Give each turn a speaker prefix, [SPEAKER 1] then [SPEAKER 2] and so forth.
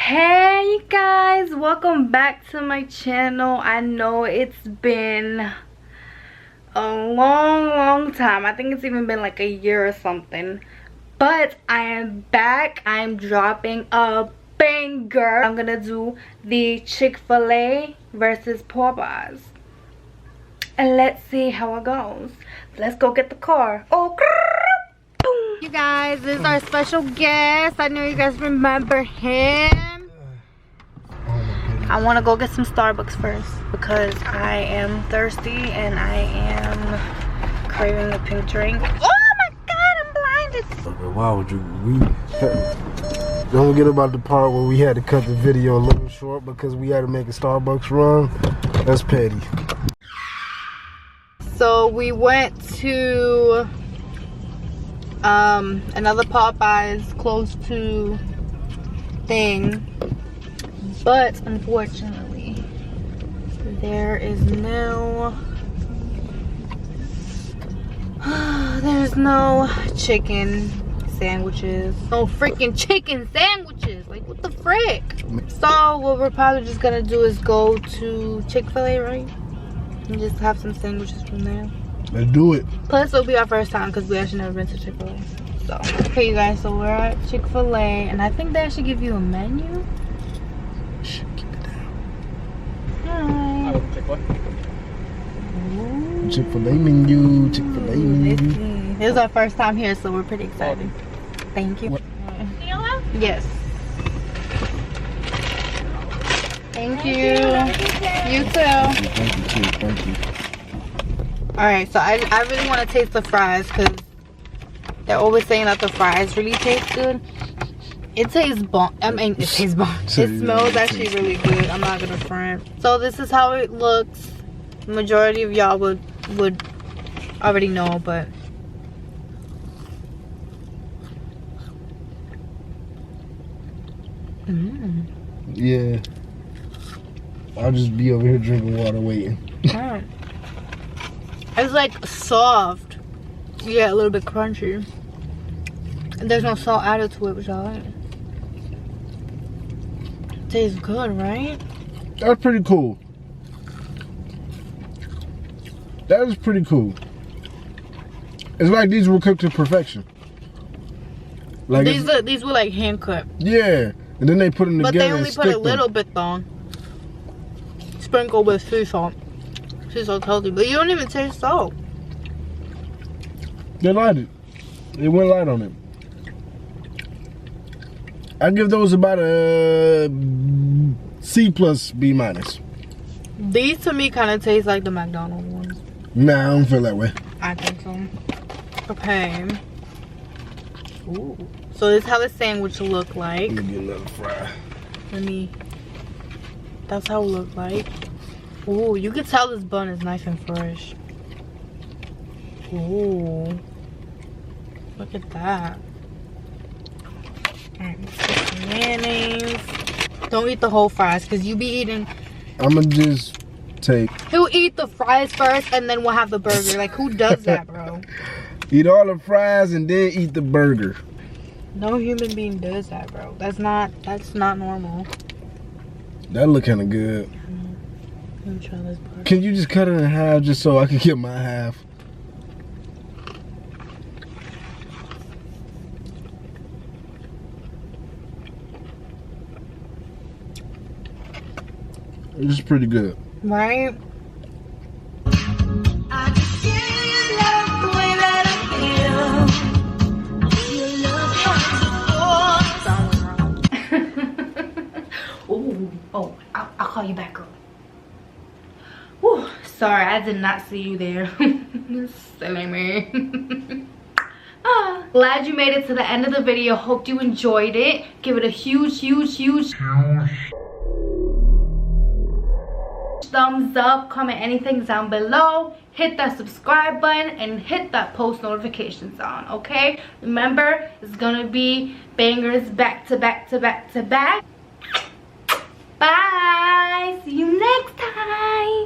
[SPEAKER 1] Hey guys, welcome back to my channel. I know it's been a long time. I think it's even been like a year or something, but I am back. I'm dropping a banger. I'm gonna do the Chick-fil-A versus Popeyes, and let's see how it goes. Let's go get the car. Oh, boom. You guys, this is our special guest. I know you guys remember him. I want to go get some Starbucks first because I am thirsty and I am craving a pink drink. Oh my god, I'm blinded.
[SPEAKER 2] Why would you? Don't forget about the part where we had to cut the video a little short because we had to make a Starbucks run. That's petty.
[SPEAKER 1] So we went to another Popeyes close to thing, but unfortunately there is no there's no chicken sandwiches. No freaking chicken sandwiches. Like, what the frick? So what we're probably just gonna do is go to Chick-fil-A, right? And just have some sandwiches from there.
[SPEAKER 2] Let's do it.
[SPEAKER 1] Plus it'll be our first time because we actually never been to Chick-fil-A. So okay, you guys, so we're at Chick-fil-A and I think they actually give you a menu.
[SPEAKER 2] Shh, keep it down.
[SPEAKER 1] Hi.
[SPEAKER 2] Chick-fil-A menu. Chick-fil-A menu.
[SPEAKER 1] This is our first time here, so we're pretty excited. Thank you. Yes. Thank you. You too.
[SPEAKER 2] Thank you.
[SPEAKER 1] Alright, so I really want to taste the fries because they're always saying that the fries really taste good. It tastes bomb. I mean, it tastes bomb. It smells actually really good. I'm not gonna front. So this is how it looks. Majority of y'all would already know, but
[SPEAKER 2] Yeah. I'll just be over here drinking water waiting.
[SPEAKER 1] It's like soft. Yeah, a little bit crunchy. And there's no salt added to it, which I like. Tastes good, right?
[SPEAKER 2] That's pretty cool. That is pretty cool. It's like these were cooked to perfection. Like
[SPEAKER 1] these were like hand cut.
[SPEAKER 2] Yeah, and then they put them together.
[SPEAKER 1] But they only put a little bit though. Sprinkle with sea salt. Sea salt's healthy, but you don't even taste salt.
[SPEAKER 2] They lied it. They went light on it. I give those about a C plus B minus.
[SPEAKER 1] These to me kind of taste like the McDonald's ones.
[SPEAKER 2] Nah, I don't feel that way.
[SPEAKER 1] I think so. Okay. Ooh. So this is how the sandwich look like.
[SPEAKER 2] Let me get another fry.
[SPEAKER 1] That's how it look like. Ooh, you can tell this bun is nice and fresh. Ooh. Look at that. Alright, let's get some mayonnaise. Don't eat the whole fries because you be eating.
[SPEAKER 2] I'ma just take.
[SPEAKER 1] He'll eat the fries first and then we'll have the burger. Like, who does that, bro?
[SPEAKER 2] Eat all the fries and then eat the burger.
[SPEAKER 1] No human being does that, bro. That's not normal.
[SPEAKER 2] That look kind of good.
[SPEAKER 1] Let me try this part.
[SPEAKER 2] Can you just cut it in half just so I can get my half? It's pretty good.
[SPEAKER 1] Right? I'll call you back, girl. Whew, sorry, I did not see you there. Silly me. Glad you made it to the end of the video. Hope you enjoyed it. Give it a huge thumbs up. Comment anything down below. Hit that subscribe button and hit that post notifications on. Okay, remember, it's gonna be bangers back to back to back to back. Bye. See you next time.